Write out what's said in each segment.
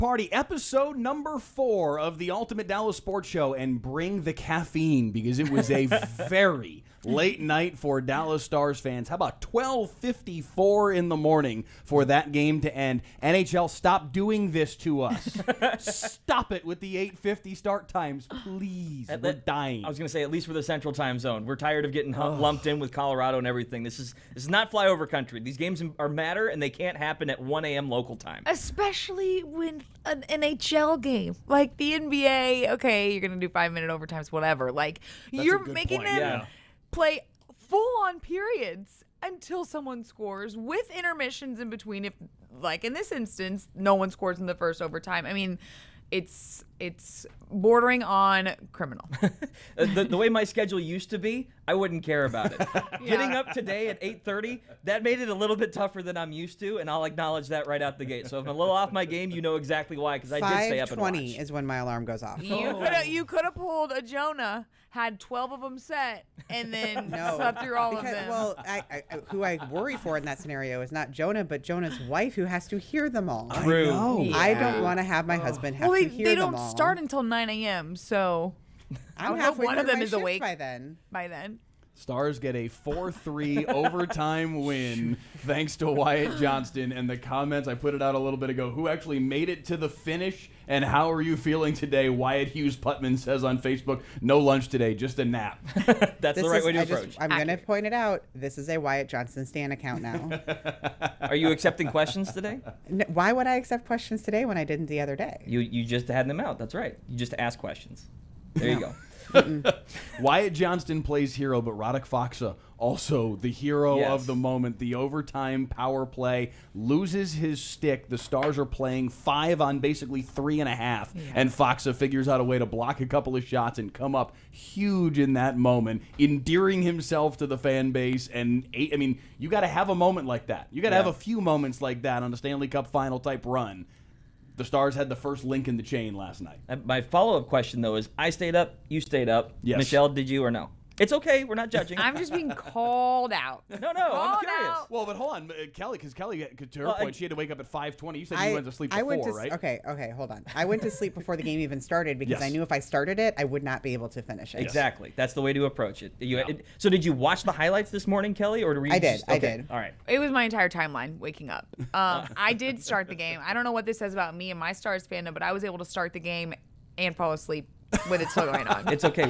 Party, episode number 4 of the Ultimate Dallas Sports Show, and bring the caffeine because it was a very late night for Dallas Stars fans. How about 12:54 in the morning for that game to end? NHL, stop doing this to us. Stop it with the 8:50 start times, please. We're dying. I was going to say, at least for the Central Time Zone. We're tired of getting lumped in with Colorado and everything. This is not flyover country. These games are matter, and they can't happen at 1 a.m. local time. Especially when an NHL game, like the NBA, okay, you're going to do 5-minute overtimes, whatever. Like, you're making them play full-on periods until someone scores with intermissions in between. If, like in this instance, no one scores in the first overtime. I mean, it's bordering on criminal. The way my schedule used to be, I wouldn't care about it. Getting up today at 8:30, that made it a little bit tougher than I'm used to, and I'll acknowledge that right out the gate. So if I'm a little off my game, you know exactly why, because I did stay up and watch. 5:20 is when my alarm goes off. You could have pulled a Jonah, had 12 of them set, and then slept through all of them. Well, who I worry for in that scenario is not Jonah, but Jonah's wife, who has to hear them all. True. I don't want to have my husband have to hear them all. They don't start until 9 a.m., so I'm halfway one of through them my is shift awake by then. Stars get a 4-3 overtime win thanks to Wyatt Johnston. And the comments, I put it out a little bit ago, who actually made it to the finish, and how are you feeling today? Wyatt Hughes Putman says on Facebook, no lunch today, just a nap. That's the right way to approach. I'm going to point it out. This is a Wyatt Johnston Stan account now. Are you accepting questions today? Why would I accept questions today when I didn't the other day? You just had them out. That's right. You just ask questions. There you go. Wyatt Johnston plays hero, but Radek Faksa also the hero of the moment. The overtime power play loses his stick. The Stars are playing 5 on basically 3.5, and Faksa figures out a way to block a couple of shots and come up huge in that moment, endearing himself to the fan base. And I mean, you got to have a moment like that. You got to have a few moments like that on a Stanley Cup final type run. The Stars had the first link in the chain last night. My follow-up question, though, is I stayed up, you stayed up. Yes. Michelle, did you or no? It's okay. We're not judging. I'm just being called out. No, I'm curious. Well, but hold on, Kelly, because Kelly, to her point, she had to wake up at 5:20. You said you went to sleep at 4, right? Okay, hold on. I went to sleep before the game even started because I knew if I started it, I would not be able to finish it. Exactly. That's the way to approach it. So did you watch the highlights this morning, Kelly, or were you I did. Okay. I did. All right. It was my entire timeline waking up. I did start the game. I don't know what this says about me and my Stars fandom, but I was able to start the game and fall asleep with it still going on. It's okay.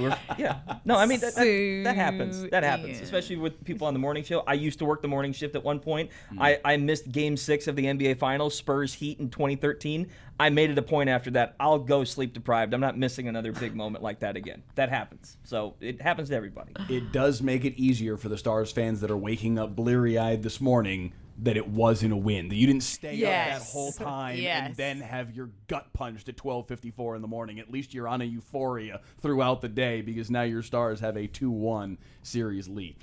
No, I mean, that happens. That happens, especially with people on the morning show. I used to work the morning shift at one point. I missed Game 6 of the NBA Finals, Spurs Heat in 2013. I made it a point after that, I'll go sleep deprived. I'm not missing another big moment like that again. That happens. So it happens to everybody. It does make it easier for the Stars fans that are waking up bleary-eyed this morning that it wasn't a win, that you didn't stay up that whole time and then have your gut punched at 12:54 in the morning. At least you're on a euphoria throughout the day because now your Stars have a 2-1 series lead.